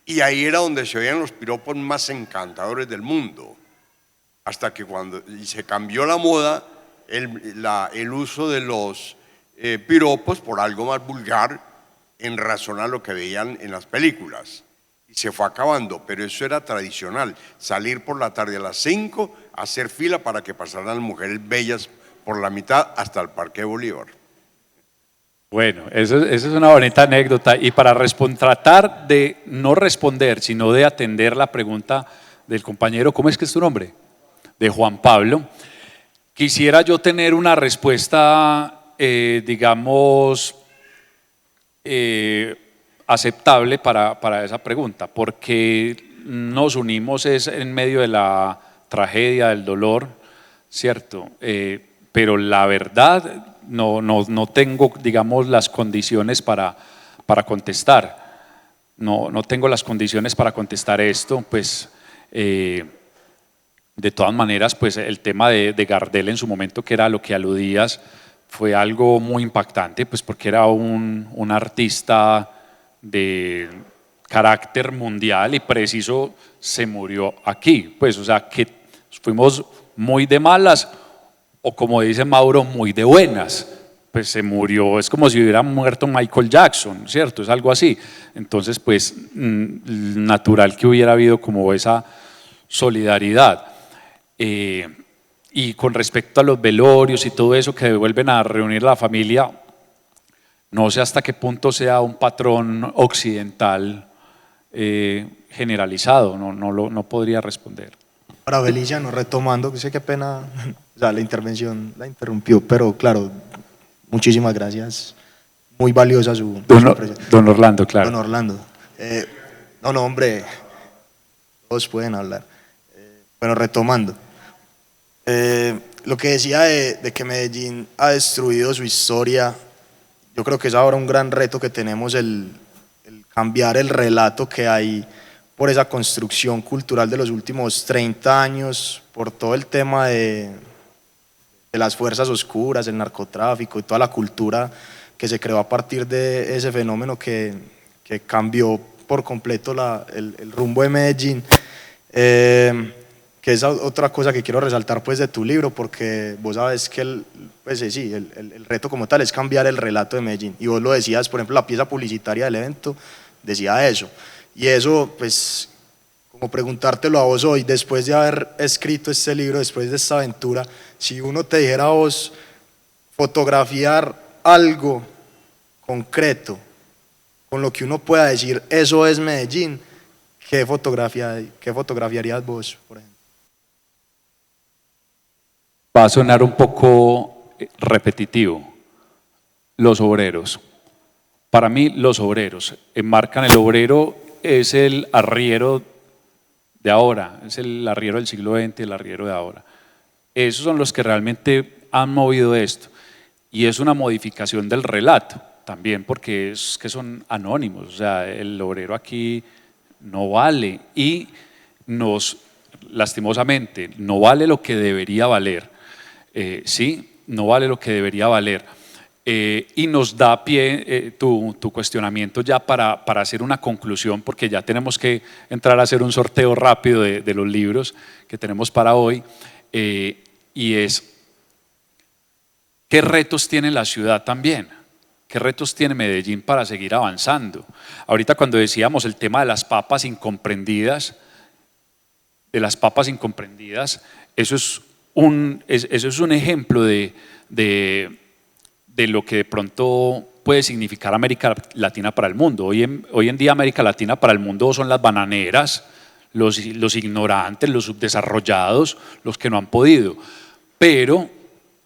y ahí era donde se veían los piropos más encantadores del mundo, hasta que cuando se cambió la moda, el uso de los piropos por algo más vulgar, en razón a lo que veían en las películas. Se fue acabando, pero eso era tradicional, salir por la tarde a las 5, hacer fila para que pasaran las mujeres bellas por la mitad hasta el Parque de Bolívar. Bueno, eso es una bonita anécdota, y para tratar de no responder, sino de atender la pregunta del compañero, ¿cómo es que es tu nombre? De Juan Pablo, quisiera yo tener una respuesta, digamos, aceptable para esa pregunta, porque nos unimos es en medio de la tragedia, del dolor, ¿cierto? Pero la verdad no tengo, digamos, las condiciones para contestar. No tengo las condiciones para contestar esto, pues de todas maneras, pues el tema de Gardel en su momento, que era a lo que aludías, fue algo muy impactante, pues porque era un artista de carácter mundial, y preciso se murió aquí, pues o sea que fuimos muy de malas, o como dice Mauro, muy de buenas, pues se murió, es como si hubiera muerto Michael Jackson, ¿cierto? Es algo así. Entonces pues natural que hubiera habido como esa solidaridad. Y con respecto a los velorios y todo eso que vuelven a reunir a la familia, no sé hasta qué punto sea un patrón occidental generalizado, no podría responder. Para Feliciano, retomando, que sé qué pena, o sea, la intervención la interrumpió, pero claro, muchísimas gracias, muy valiosa su presentación. Don Orlando, claro. Don Orlando. No, hombre, todos pueden hablar. Bueno, retomando, Lo que decía de que Medellín ha destruido su historia, yo creo que es ahora un gran reto que tenemos el cambiar el relato que hay por esa construcción cultural de los últimos 30 años, por todo el tema de las fuerzas oscuras, el narcotráfico y toda la cultura que se creó a partir de ese fenómeno que cambió por completo el rumbo de Medellín. Que es otra cosa que quiero resaltar pues de tu libro, porque vos sabes que el reto como tal es cambiar el relato de Medellín, y vos lo decías, por ejemplo, la pieza publicitaria del evento decía eso, y eso pues como preguntártelo a vos hoy, después de haber escrito este libro, después de esta aventura, si uno te dijera a vos fotografiar algo concreto, con lo que uno pueda decir, eso es Medellín, ¿qué fotografiarías vos, por ejemplo? Va a sonar un poco repetitivo. Los obreros. Para mí, los obreros enmarcan el obrero, es el arriero de ahora, es el arriero del siglo XX, el arriero de ahora. Esos son los que realmente han movido esto. Y es una modificación del relato también, porque es que son anónimos. O sea, el obrero aquí no vale y lastimosamente, no vale lo que debería valer. Sí, no vale lo que debería valer. Y nos da pie tu cuestionamiento ya para hacer una conclusión, porque ya tenemos que entrar a hacer un sorteo rápido de los libros que tenemos para hoy, y es, ¿qué retos tiene la ciudad también? ¿Qué retos tiene Medellín para seguir avanzando? Ahorita cuando decíamos el tema de las papas incomprendidas, eso es un ejemplo de lo que de pronto puede significar América Latina para el mundo. Hoy en día América Latina para el mundo son las bananeras, los ignorantes, los subdesarrollados, los que no han podido. Pero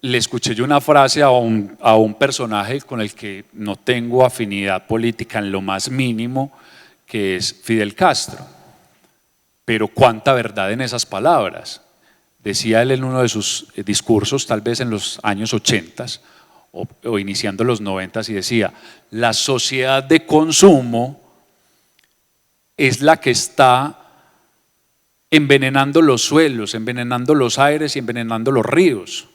le escuché yo una frase a un personaje con el que no tengo afinidad política en lo más mínimo, que es Fidel Castro. Pero cuánta verdad en esas palabras. Decía él en uno de sus discursos, tal vez en los años 80 o iniciando los 90, y decía, la sociedad de consumo es la que está envenenando los suelos, envenenando los aires y envenenando los ríos.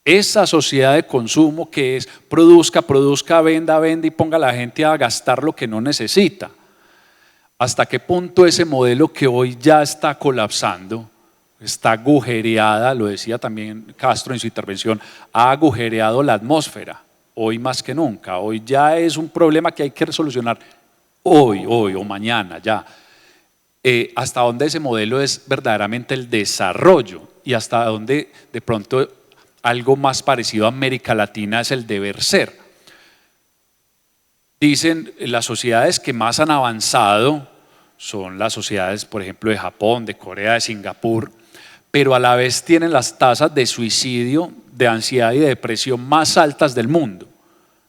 Esa sociedad de consumo que es produzca, venda y ponga a la gente a gastar lo que no necesita. ¿Hasta qué punto ese modelo que hoy ya está colapsando, está agujereada, lo decía también Castro en su intervención, ha agujereado la atmósfera, hoy más que nunca? Hoy ya es un problema que hay que solucionar hoy o mañana ya. Hasta dónde ese modelo es verdaderamente el desarrollo y hasta dónde de pronto algo más parecido a América Latina es el deber ser. Dicen las sociedades que más han avanzado son las sociedades, por ejemplo, de Japón, de Corea, de Singapur, pero a la vez tienen las tasas de suicidio, de ansiedad y de depresión más altas del mundo,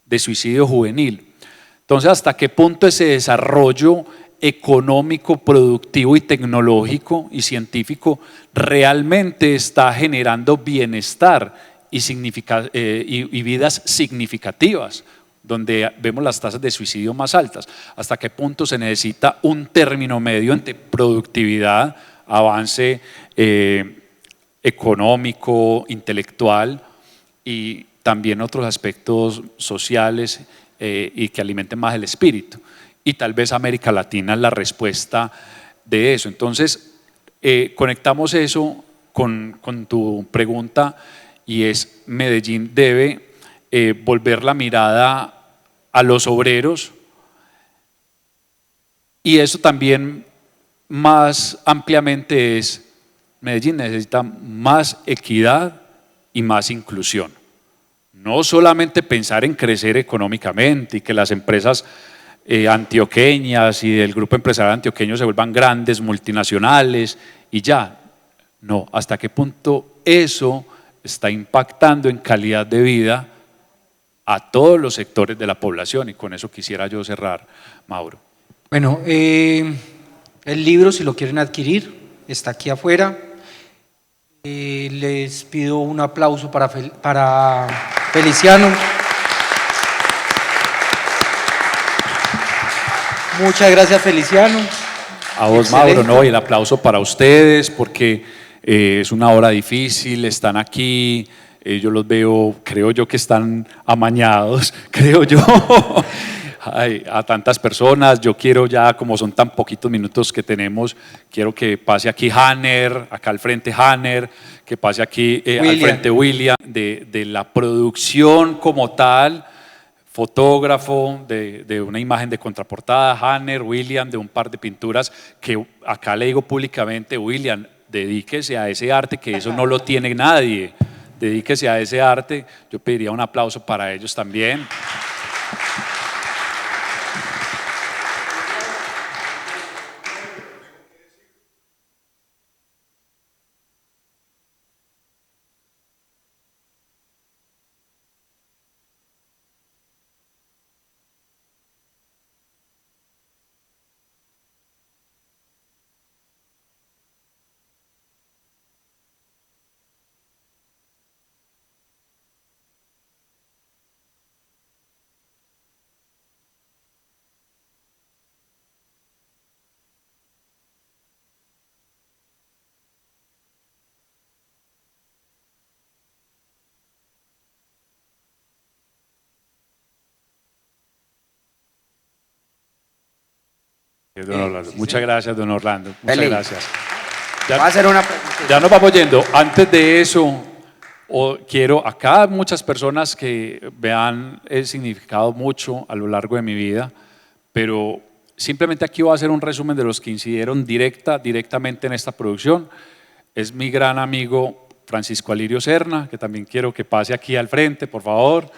de suicidio juvenil. Entonces, ¿hasta qué punto ese desarrollo económico, productivo y tecnológico y científico realmente está generando bienestar y vidas significativas, donde vemos las tasas de suicidio más altas? ¿Hasta qué punto se necesita un término medio entre productividad, avance económico, intelectual y también otros aspectos sociales y que alimenten más el espíritu? Y tal vez América Latina es la respuesta de eso. Entonces, conectamos eso con tu pregunta, y es: Medellín debe volver la mirada a los obreros, y eso también más ampliamente es: Medellín necesita más equidad y más inclusión. No solamente pensar en crecer económicamente y que las empresas antioqueñas y del grupo empresarial antioqueño se vuelvan grandes multinacionales y ya. No, ¿hasta qué punto eso está impactando en calidad de vida a todos los sectores de la población? Y con eso quisiera yo cerrar, Mauro. Bueno, el libro, si lo quieren adquirir, está aquí afuera. Les pido un aplauso para Feliciano. Muchas gracias, Feliciano. A vos, Excelente. Mauro, no, y el aplauso para ustedes, porque es una hora difícil, están aquí, yo los veo, creo yo que están amañados, creo yo, ay, a tantas personas. Yo quiero ya, como son tan poquitos minutos que tenemos, quiero que pase aquí Hanner, acá al frente Hanner, que pase aquí al frente William, de la producción como tal, fotógrafo de una imagen de contraportada, Hanner, William, de un par de pinturas, que acá le digo públicamente, William, dedíquese a ese arte, que eso no lo tiene nadie, dedíquese a ese arte. Yo pediría un aplauso para ellos también. Don Orlando. Muchas gracias, don Orlando. Muchas Feliz. gracias. Voy a hacer una pregunta. Ya nos vamos yendo. Antes de eso, quiero acá muchas personas que vean el significado mucho a lo largo de mi vida, pero simplemente aquí voy a hacer un resumen de los que incidieron directamente en esta producción. Es mi gran amigo Francisco Alirio Serna, que también quiero que pase aquí al frente, por favor.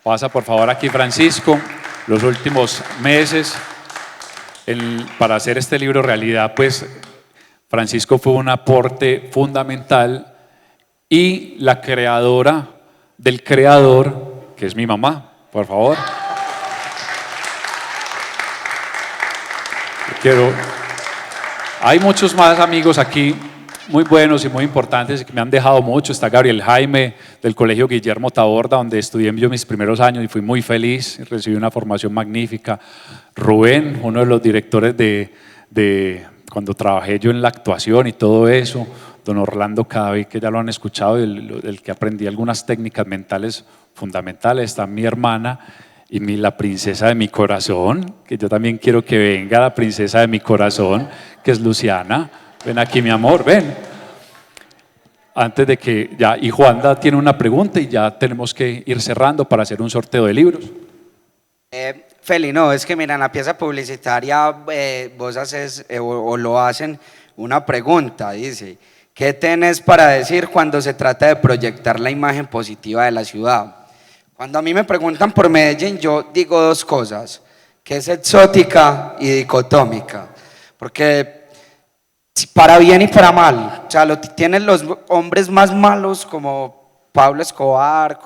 Pasa por favor aquí, Francisco. Los últimos meses, para hacer este libro realidad, pues Francisco fue un aporte fundamental, y la creadora del creador, que es mi mamá, por favor. Hay muchos más amigos aquí muy buenos y muy importantes que me han dejado mucho. Está Gabriel Jaime del Colegio Guillermo Taborda, donde estudié yo mis primeros años y fui muy feliz, recibí una formación magnífica. Rubén, uno de los directores de cuando trabajé yo en la actuación y todo eso. Don Orlando Cadavid, que ya lo han escuchado, el que aprendí algunas técnicas mentales fundamentales. Está mi hermana y la princesa de mi corazón, que yo también quiero que venga, la princesa de mi corazón, que es Luciana. Ven aquí, mi amor, ven. Antes de que ya, y Juanda tiene una pregunta y ya tenemos que ir cerrando para hacer un sorteo de libros. Feli, no, es que mira, en la pieza publicitaria vos haces o lo hacen una pregunta, dice, ¿qué tenés para decir cuando se trata de proyectar la imagen positiva de la ciudad? Cuando a mí me preguntan por Medellín, yo digo dos cosas, que es exótica y dicotómica, porque para bien y para mal, o sea, tienen los hombres más malos como Pablo Escobar,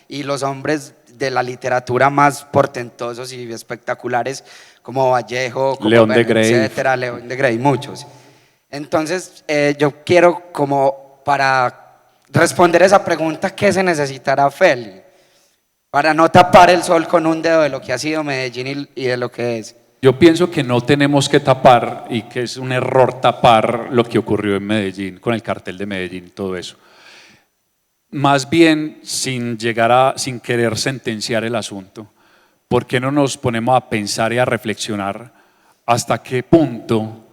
y los hombres de la literatura más portentosos y espectaculares como Vallejo, como León de Grey, etcétera, León de Grey, muchos. Entonces, yo quiero como para responder esa pregunta, ¿qué se necesitará, Feli? Para no tapar el sol con un dedo de lo que ha sido Medellín y de lo que es. Yo pienso que no tenemos que tapar, y que es un error tapar lo que ocurrió en Medellín, con el cartel de Medellín y todo eso. Más bien, sin querer sentenciar el asunto, ¿por qué no nos ponemos a pensar y a reflexionar hasta qué punto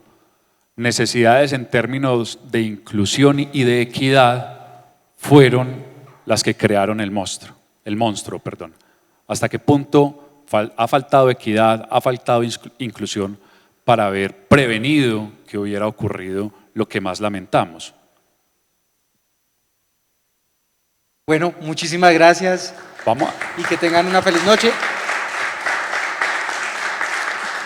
necesidades en términos de inclusión y de equidad fueron las que crearon el monstruo? ¿Hasta qué punto ha faltado equidad, ha faltado inclusión para haber prevenido que hubiera ocurrido lo que más lamentamos? Bueno, muchísimas gracias. Vamos. Y que tengan una feliz noche.